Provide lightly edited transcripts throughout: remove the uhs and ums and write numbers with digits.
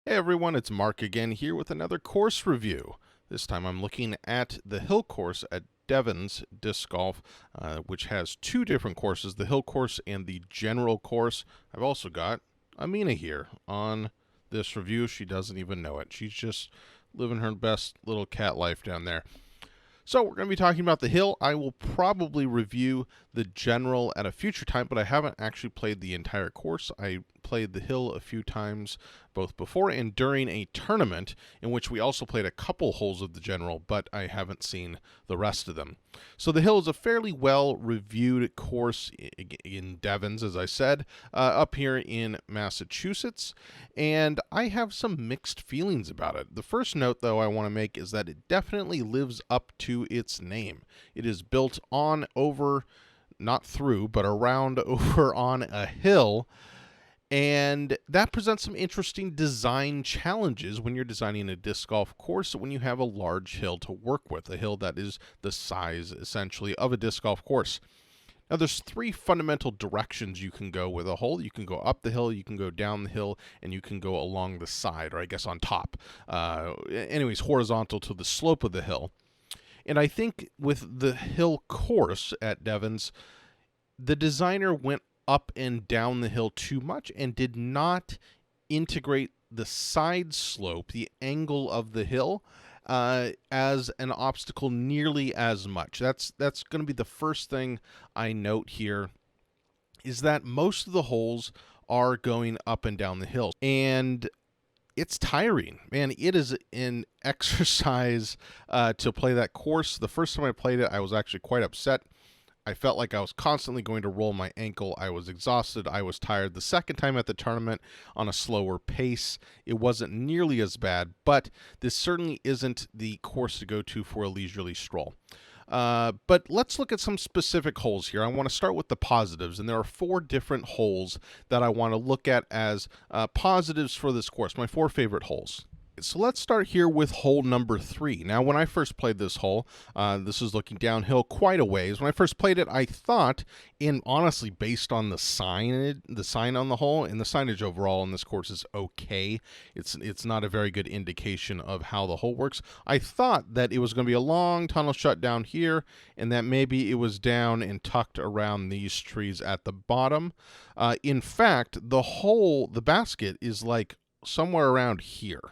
Hey everyone, it's Mark again here with another course review. This time I'm looking at the hill course at Devens Disc Golf, which has two different courses, the hill course and the general course. I've also got Amina here on this review. She doesn't even know it. She's just living her best little cat life down there. So we're going to be talking about the hill. I will probably review the general at a future time, but I haven't actually played the entire course. I played the hill a few times, both before and during a tournament in which we also played a couple holes of the general, but I haven't seen the rest of them. So the hill is a fairly well-reviewed course in Devens, as I said, up here in Massachusetts, and I have some mixed feelings about it. The first note, though, I want to make is that it definitely lives up to its name. It is built on, over, not through, but around, over on a hill, and that presents some interesting design challenges when you're designing a disc golf course when you have a large hill to work with, a hill that is the size, essentially, of a disc golf course. Now, there's three fundamental directions you can go with a hole. You can go up the hill, you can go down the hill, and you can go along the side, or I guess on top. Anyways, horizontal to the slope of the hill. And I think with the hill course at Devens, the designer went up and down the hill too much and did not integrate the side slope, the angle of the hill, as an obstacle nearly as much. That's going to be the first thing I note here, is that most of the holes are going up and down the hill, and it's tiring, man. It is an exercise to play that course. The first time I played it, I was actually quite upset. I felt like I was constantly going to roll my ankle. I was exhausted. I was tired. The second time at the tournament, on a slower pace, it wasn't nearly as bad, but this certainly isn't the course to go to for a leisurely stroll. But let's look at some specific holes here. I want to start with the positives, and there are four different holes that I want to look at as positives for this course, my four favorite holes. So let's start here with hole number 3. Now, when I first played this hole, this is looking downhill quite a ways. When I first played it, I thought, and honestly, based on the sign on the hole, and the signage overall on this course is okay. It's not a very good indication of how the hole works. I thought that it was going to be a long tunnel shut down here, and that maybe it was down and tucked around these trees at the bottom. In fact, the basket is like somewhere around here.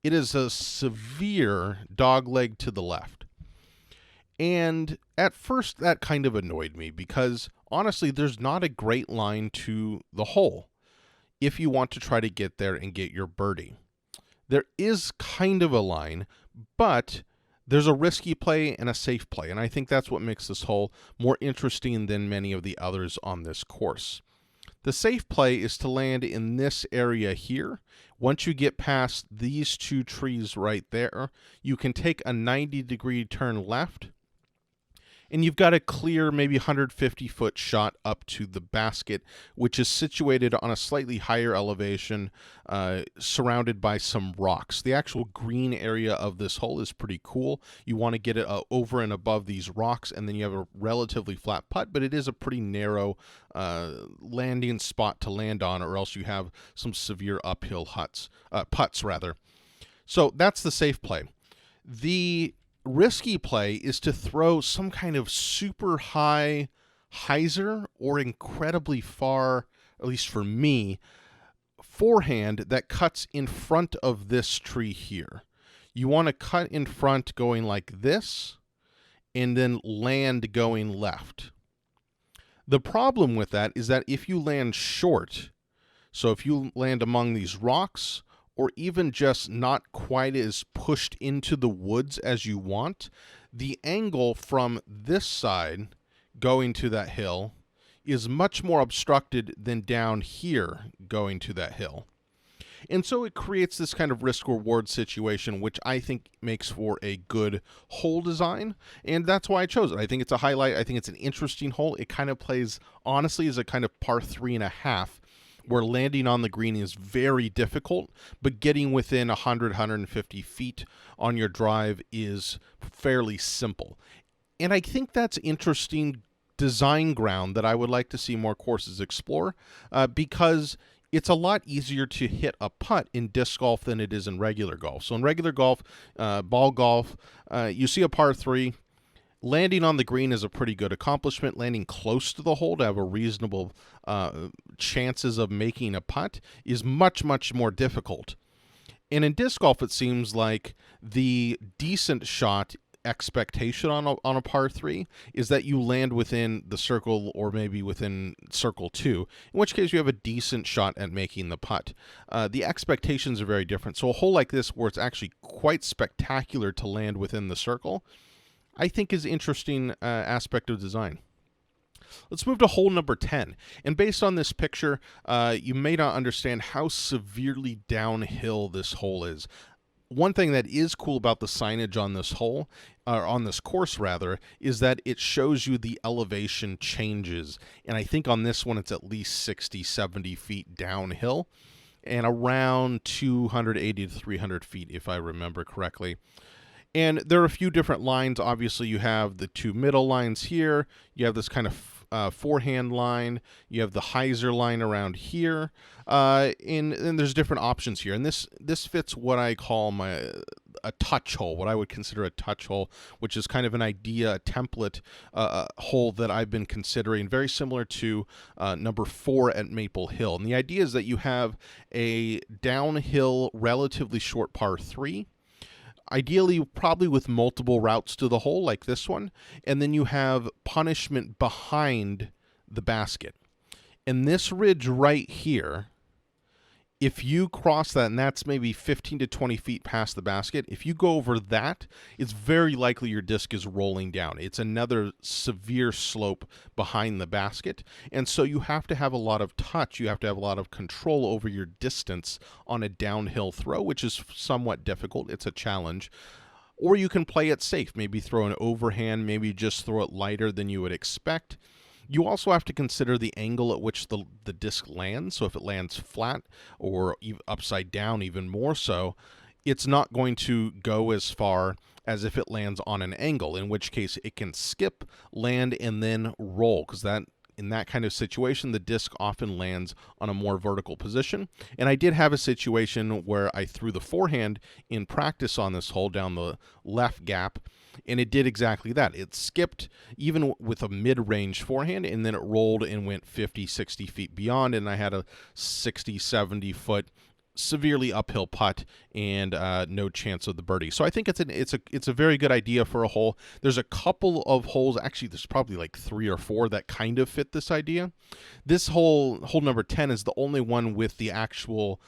It is a severe dogleg to the left. And at first, that kind of annoyed me because, honestly, there's not a great line to the hole if you want to try to get there and get your birdie. There is kind of a line, but there's a risky play and a safe play, and I think that's what makes this hole more interesting than many of the others on this course. The safe play is to land in this area here. Once you get past these two trees right there, you can take a 90-degree turn left, and you've got a clear maybe 150-foot shot up to the basket, which is situated on a slightly higher elevation, surrounded by some rocks. The actual green area of this hole is pretty cool. You want to get it over and above these rocks, and then you have a relatively flat putt, but it is a pretty narrow landing spot to land on, or else you have some severe uphill putts rather. So that's the safe play. The risky play is to throw some kind of super high hyzer or incredibly far, at least for me, forehand that cuts in front of this tree here. You want to cut in front going like this and then land going left. The problem with that is that if you land short, so if you land among these rocks, or even just not quite as pushed into the woods as you want, the angle from this side going to that hill is much more obstructed than down here going to that hill. And so it creates this kind of risk-reward situation, which I think makes for a good hole design, and that's why I chose it. I think it's a highlight. I think it's an interesting hole. It kind of plays, honestly, as a kind of par 3.5, where landing on the green is very difficult, but getting within 100, 150 feet on your drive is fairly simple. And I think that's interesting design ground that I would like to see more courses explore, because it's a lot easier to hit a putt in disc golf than it is in regular golf. So in regular golf, ball golf, you see a par 3. Landing on the green is a pretty good accomplishment. Landing close to the hole to have a reasonable chances of making a putt is much, much more difficult. And in disc golf, it seems like the decent shot expectation on a par 3 is that you land within the circle or maybe within circle 2, in which case you have a decent shot at making the putt. The expectations are very different. So a hole like this where it's actually quite spectacular to land within the circle, I think is interesting aspect of design. Let's move to hole number 10. And based on this picture, you may not understand how severely downhill this hole is. One thing that is cool about the signage on this hole, or on this course rather, is that it shows you the elevation changes. And I think on this one it's at least 60, 70 feet downhill and around 280 to 300 feet if I remember correctly. And there are a few different lines. Obviously, you have the two middle lines here. You have this kind of forehand line. You have the hyzer line around here. And there's different options here. And this fits what I call a touch hole, what I would consider a touch hole, which is kind of an idea, a template hole that I've been considering, very similar to number 4 at Maple Hill. And the idea is that you have a downhill, relatively short par 3, ideally probably with multiple routes to the hole like this one, and then you have punishment behind the basket. And this ridge right here, if you cross that, and that's maybe 15 to 20 feet past the basket, if you go over that, it's very likely your disc is rolling down. It's another severe slope behind the basket. And so you have to have a lot of touch. You have to have a lot of control over your distance on a downhill throw, which is somewhat difficult. It's a challenge. Or you can play it safe, maybe throw an overhand, maybe just throw it lighter than you would expect. You also have to consider the angle at which the disc lands. So if it lands flat or upside down, even more so, it's not going to go as far as if it lands on an angle, in which case it can skip, land, and then roll, because in that kind of situation, the disc often lands on a more vertical position. And I did have a situation where I threw the forehand in practice on this hole down the left gap, and it did exactly that. It skipped even with a mid-range forehand, and then it rolled and went 50, 60 feet beyond, and I had a 60, 70-foot severely uphill putt and no chance of the birdie. So I think it's a very good idea for a hole. There's a couple of holes, actually there's probably like 3 or 4 that kind of fit this idea. This hole number 10, is the only one with the actual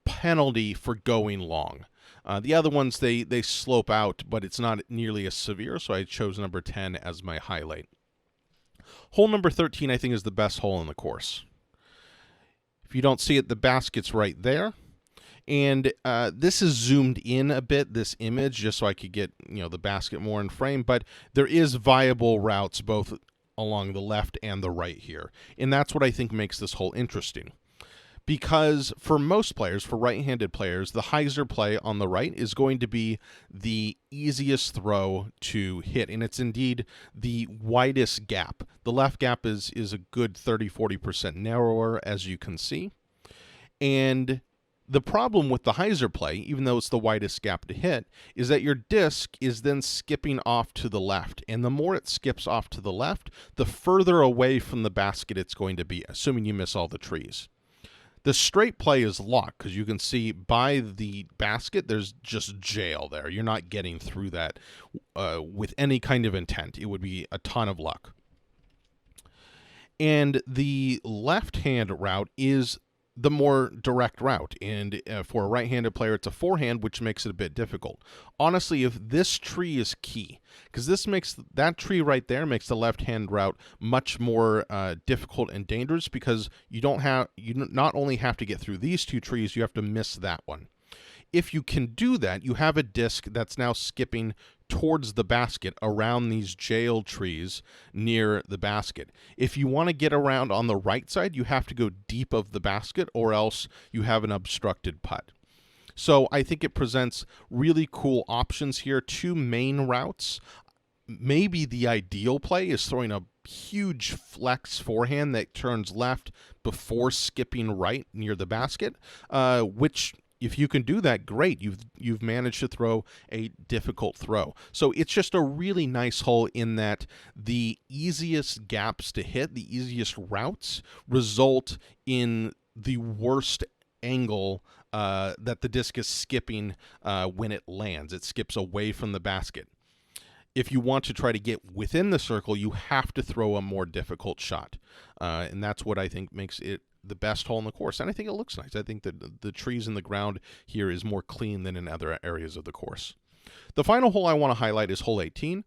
penalty for going long. The other ones, they slope out, but it's not nearly as severe, so I chose number 10 as my highlight. Hole number 13, I think, is the best hole in the course. If you don't see it, the basket's right there. And this is zoomed in a bit, this image, just so I could get the basket more in frame. But there is viable routes both along the left and the right here. And that's what I think makes this hole interesting. Because for most players, for right-handed players, the hyzer play on the right is going to be the easiest throw to hit, and it's indeed the widest gap. The left gap is a good 30-40% narrower, as you can see. And the problem with the hyzer play, even though it's the widest gap to hit, is that your disc is then skipping off to the left. And the more it skips off to the left, the further away from the basket it's going to be, assuming you miss all the trees. The straight play is locked because you can see by the basket there's just jail there. You're not getting through that with any kind of intent. It would be a ton of luck. And the left-hand route is the more direct route, and for a right-handed player it's a forehand, which makes it a bit difficult. Honestly, if this tree is key, because that tree right there makes the left-hand route much more difficult and dangerous, because you not only have to get through these 2 trees, you have to miss that one. If you can do that, you have a disc that's now skipping towards the basket around these jail trees near the basket. If you want to get around on the right side, you have to go deep of the basket, or else you have an obstructed putt. So I think it presents really cool options here. 2 main routes. Maybe the ideal play is throwing a huge flex forehand that turns left before skipping right near the basket, which if you can do that, great. You've managed to throw a difficult throw. So it's just a really nice hole in that the easiest gaps to hit, the easiest routes, result in the worst angle that the disc is skipping when it lands. It skips away from the basket. If you want to try to get within the circle, you have to throw a more difficult shot. And that's what I think makes it the best hole in the course. And I think it looks nice. I think that the trees in the ground here is more clean than in other areas of the course. The final hole I want to highlight is hole 18.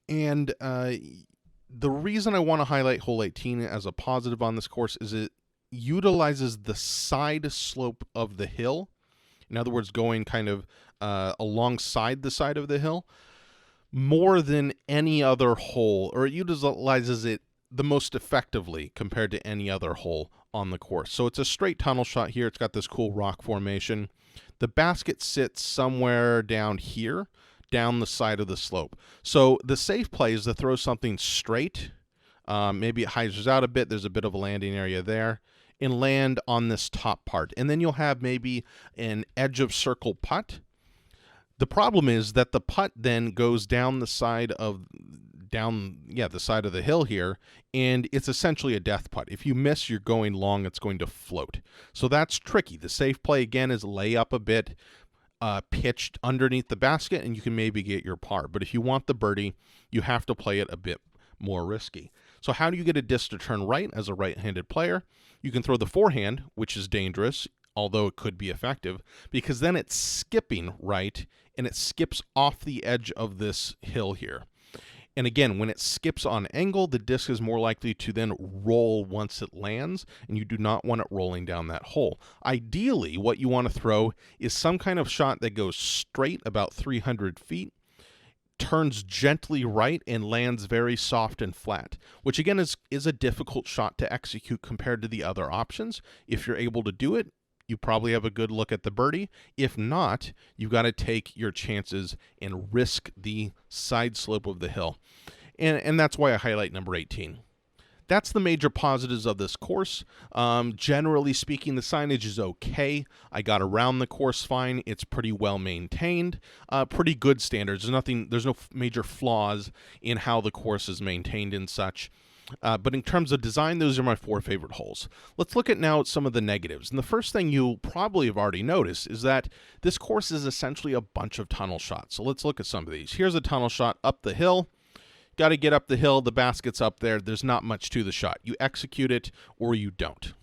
And the reason I want to highlight hole 18 as a positive on this course is it utilizes the side slope of the hill. In other words, going kind of alongside the side of the hill, more than any other hole, or it utilizes it the most effectively compared to any other hole on the course. So it's a straight tunnel shot here. It's got this cool rock formation. The basket sits somewhere down here, down the side of the slope. So the safe play is to throw something straight. Maybe it hyzers out a bit. There's a bit of a landing area there, and land on this top part. And then you'll have maybe an edge of circle putt. The problem is that the putt then goes down the side of the side of the hill here, and it's essentially a death putt. If you miss, you're going long, it's going to float. So that's tricky. The safe play again is lay up a bit, pitched underneath the basket, and you can maybe get your par. But if you want the birdie, you have to play it a bit more risky. So how do you get a disc to turn right as a right-handed player? You can throw the forehand, which is dangerous, although it could be effective, because then it's skipping right, and it skips off the edge of this hill here. And again, when it skips on angle, the disc is more likely to then roll once it lands, and you do not want it rolling down that hole. Ideally, what you want to throw is some kind of shot that goes straight about 300 feet, turns gently right, and lands very soft and flat, which again is a difficult shot to execute compared to the other options. If you're able to do it, you probably have a good look at the birdie. If not, you've got to take your chances and risk the side slope of the hill. And that's why I highlight number 18. That's the major positives of this course. Generally speaking, the signage is okay. I got around the course fine. It's pretty well maintained. Pretty good standards. There's no major flaws in how the course is maintained and such. But in terms of design, those are my 4 favorite holes. Let's look at now at some of the negatives. And the first thing you'll probably have already noticed is that this course is essentially a bunch of tunnel shots. So let's look at some of these. Here's a tunnel shot up the hill. Got to get up the hill. The basket's up there. There's not much to the shot. You execute it or you don't.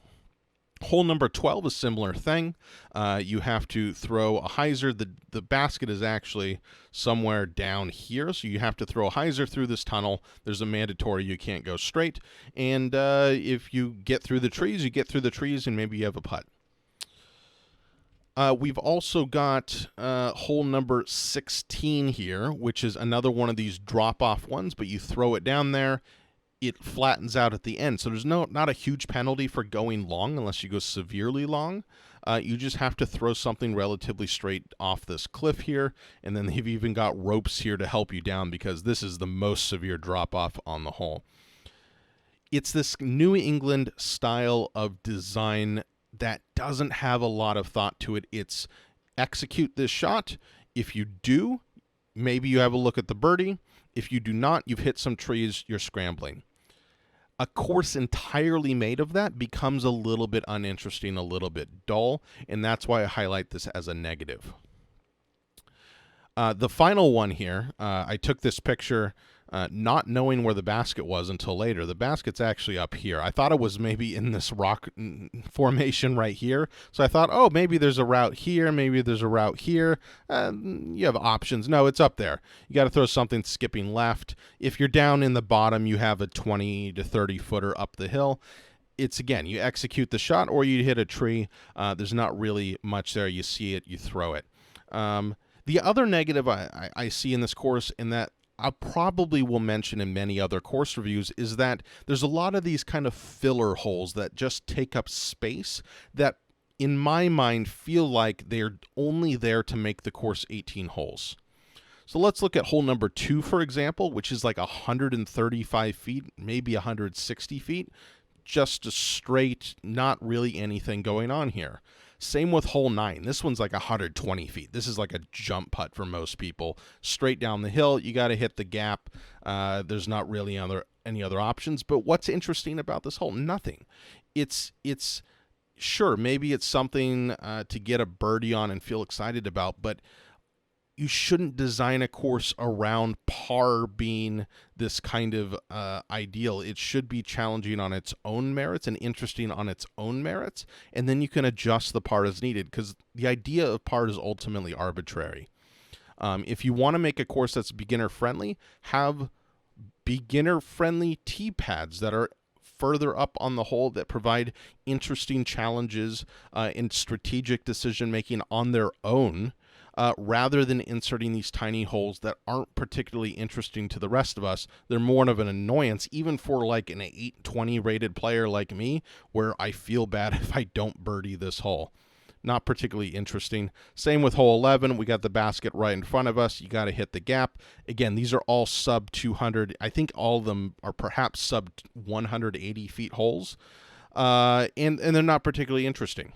Hole number 12, a similar thing. You have to throw a hyzer. The basket is actually somewhere down here, so you have to throw a hyzer through this tunnel. There's a mandatory you can't go straight. And if you get through the trees, you get through the trees, and maybe you have a putt. We've also got hole number 16 here, which is another one of these drop-off ones, but you throw it down there. It flattens out at the end. So there's not a huge penalty for going long unless you go severely long. You just have to throw something relatively straight off this cliff here, and then they've even got ropes here to help you down because this is the most severe drop-off on the hole. It's this New England style of design that doesn't have a lot of thought to it. It's execute this shot. If you do, maybe you have a look at the birdie. If you do not, you've hit some trees, you're scrambling. A course entirely made of that becomes a little bit uninteresting, a little bit dull, and that's why I highlight this as a negative. The final one here, I took this picture not knowing where the basket was until later. The basket's actually up here. I thought it was maybe in this rock formation right here. So I thought, oh, maybe there's a route here. Maybe there's a route here. You have options. No, it's up there. You got to throw something skipping left. If you're down in the bottom, you have a 20 to 30 footer up the hill. It's, again, you execute the shot or you hit a tree. There's not really much there. You see it, you throw it. The other negative I see in this course, and that I probably will mention in many other course reviews, is that there's a lot of these kind of filler holes that just take up space that, in my mind, feel like they're only there to make the course 18 holes. So let's look at hole number 2, for example, which is like 135 feet, maybe 160 feet. Just a straight, not really anything going on here. Same with hole 9. This one's like 120 feet. This is like a jump putt for most people. Straight down the hill, you got to hit the gap. There's not really any other options. But what's interesting about this hole? Nothing. It's sure, maybe it's something to get a birdie on and feel excited about, but you shouldn't design a course around par being this kind of ideal. It should be challenging on its own merits and interesting on its own merits, and then you can adjust the par as needed, because the idea of par is ultimately arbitrary. If you want to make a course that's beginner-friendly, have beginner-friendly tee pads that are further up on the hole that provide interesting challenges in strategic decision-making on their own, rather than inserting these tiny holes that aren't particularly interesting to the rest of us. They're more of an annoyance, even for like an 820 rated player like me, where I feel bad if I don't birdie this hole. Not particularly interesting. Same with hole 11. We got the basket right in front of us. You got to hit the gap. Again, these are all sub 200. I think all of them are perhaps sub 180 feet holes. And they're not particularly interesting.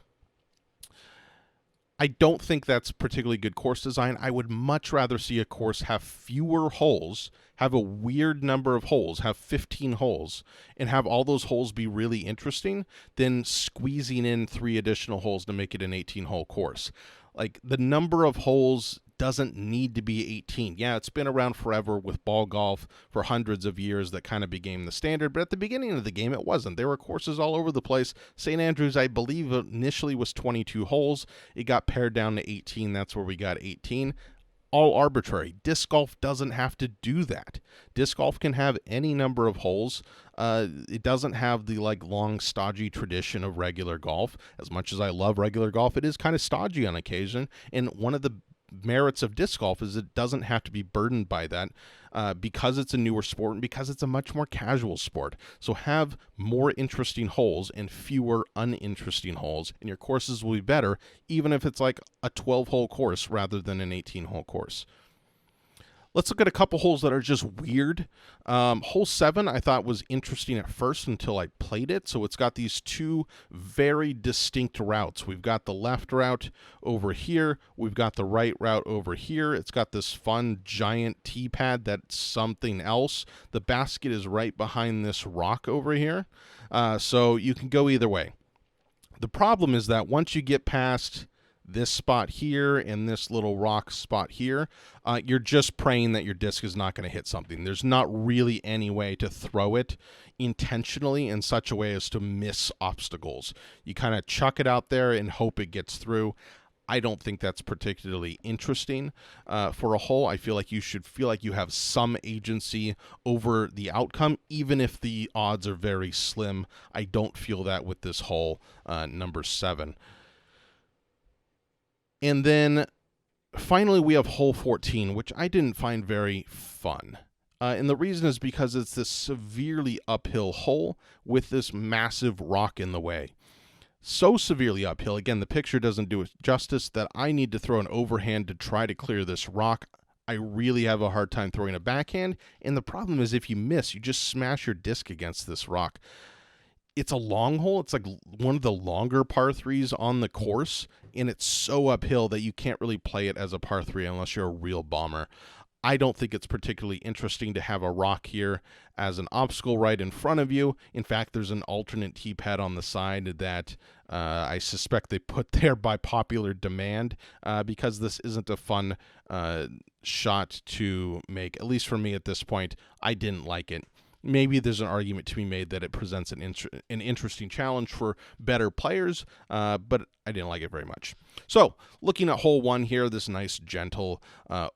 I don't think that's particularly good course design. I would much rather see a course have fewer holes, have a weird number of holes, have 15 holes, and have all those holes be really interesting than squeezing in 3 additional holes to make it an 18-hole course. Like, the number of holes doesn't need to be 18. Yeah, it's been around forever with ball golf for hundreds of years that kind of became the standard, but at the beginning of the game it wasn't. There were courses all over the place. St. Andrews, I believe, initially was 22 holes. It got pared down to 18. That's where we got 18. All arbitrary. Disc golf doesn't have to do that. Disc golf can have any number of holes. It doesn't have the long, stodgy tradition of regular golf. As much as I love regular golf, it is kind of stodgy on occasion, and one of the merits of disc golf is it doesn't have to be burdened by that, because it's a newer sport and because it's a much more casual sport. So have more interesting holes and fewer uninteresting holes, and your courses will be better, even if it's like a 12-hole course rather than an 18-hole course. Let's look at a couple holes that are just weird. Hole 7 I thought was interesting at first until I played it. So it's got these 2 very distinct routes. We've got the left route over here. We've got the right route over here. It's got this fun giant tee pad that's something else. The basket is right behind this rock over here. So you can go either way. The problem is that once you get past this spot here and this little rock spot here, you're just praying that your disc is not going to hit something. There's not really any way to throw it intentionally in such a way as to miss obstacles. You kind of chuck it out there and hope it gets through. I don't think that's particularly interesting for a hole. I feel like you should feel like you have some agency over the outcome, even if the odds are very slim. I don't feel that with this hole, number 7. And then finally we have hole 14, which I didn't find very fun. And the reason is because it's this severely uphill hole with this massive rock in the way. So severely uphill, again, the picture doesn't do it justice, that I need to throw an overhand to try to clear this rock. I really have a hard time throwing a backhand, and the problem is if you miss, you just smash your disc against this rock. It's a long hole. It's like one of the longer par 3s on the course, and it's so uphill that you can't really play it as a par 3 unless you're a real bomber. I don't think it's particularly interesting to have a rock here as an obstacle right in front of you. In fact, there's an alternate tee pad on the side that I suspect they put there by popular demand, because this isn't a fun shot to make. At least for me at this point, I didn't like it. Maybe there's an argument to be made that it presents an interesting challenge for better players, but I didn't like it very much. So, looking at hole 1 here, this nice, gentle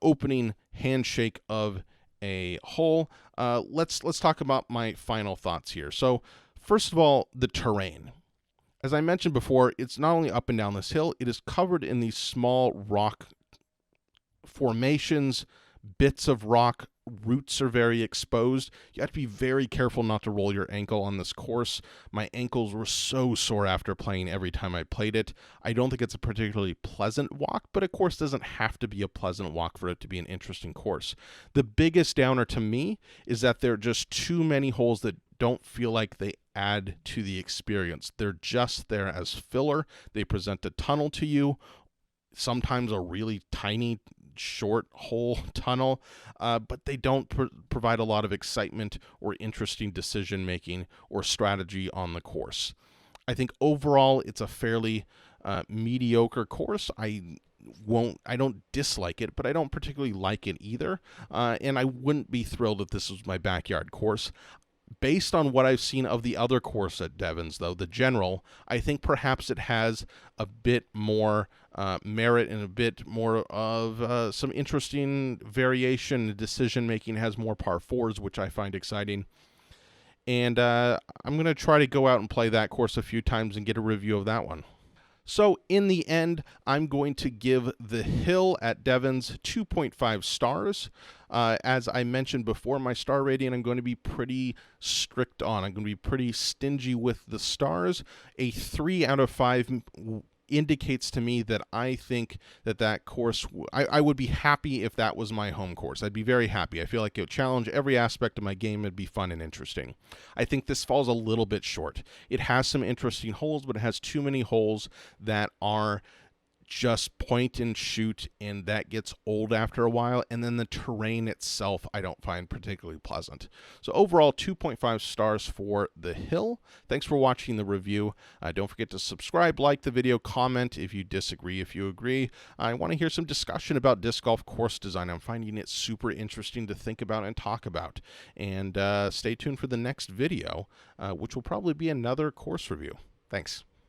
opening handshake of a hole. Let's talk about my final thoughts here. So, first of all, the terrain. As I mentioned before, it's not only up and down this hill, it is covered in these small rock formations, bits of rock roots are very exposed. You have to be very careful not to roll your ankle on this course. My ankles were so sore after playing every time I played it. I don't think it's a particularly pleasant walk, but a course doesn't have to be a pleasant walk for it to be an interesting course. The biggest downer to me is that there are just too many holes that don't feel like they add to the experience. They're just there as filler. They present a tunnel to you, sometimes a really tiny short hole tunnel, but they don't provide a lot of excitement or interesting decision making or strategy on the course. I think overall it's a fairly mediocre course. I don't dislike it, but I don't particularly like it either. And I wouldn't be thrilled if this was my backyard course. Based on what I've seen of the other course at Devens, though, the general, I think perhaps it has a bit more merit and a bit more of some interesting variation. Decision making has more par fours, which I find exciting. And I'm going to try to go out and play that course a few times and get a review of that one. So in the end, I'm going to give the Hill at Devens 2.5 stars. As I mentioned before, my star rating I'm going to be pretty strict on. I'm going to be pretty stingy with the stars. A 3 out of 5 indicates to me that I think that course, I would be happy if that was my home course. I'd be very happy. I feel like it would challenge every aspect of my game. It'd be fun and interesting. I think this falls a little bit short. It has some interesting holes, but it has too many holes that are just point and shoot, and that gets old after a while. And then the terrain itself I don't find particularly pleasant. So overall, 2.5 stars for the Hill. Thanks for watching the review. Don't forget to subscribe, like the video, comment if you disagree, if you agree. I want to hear some discussion about disc golf course design. I'm finding it super interesting to think about and talk about. And stay tuned for the next video, which will probably be another course review. Thanks.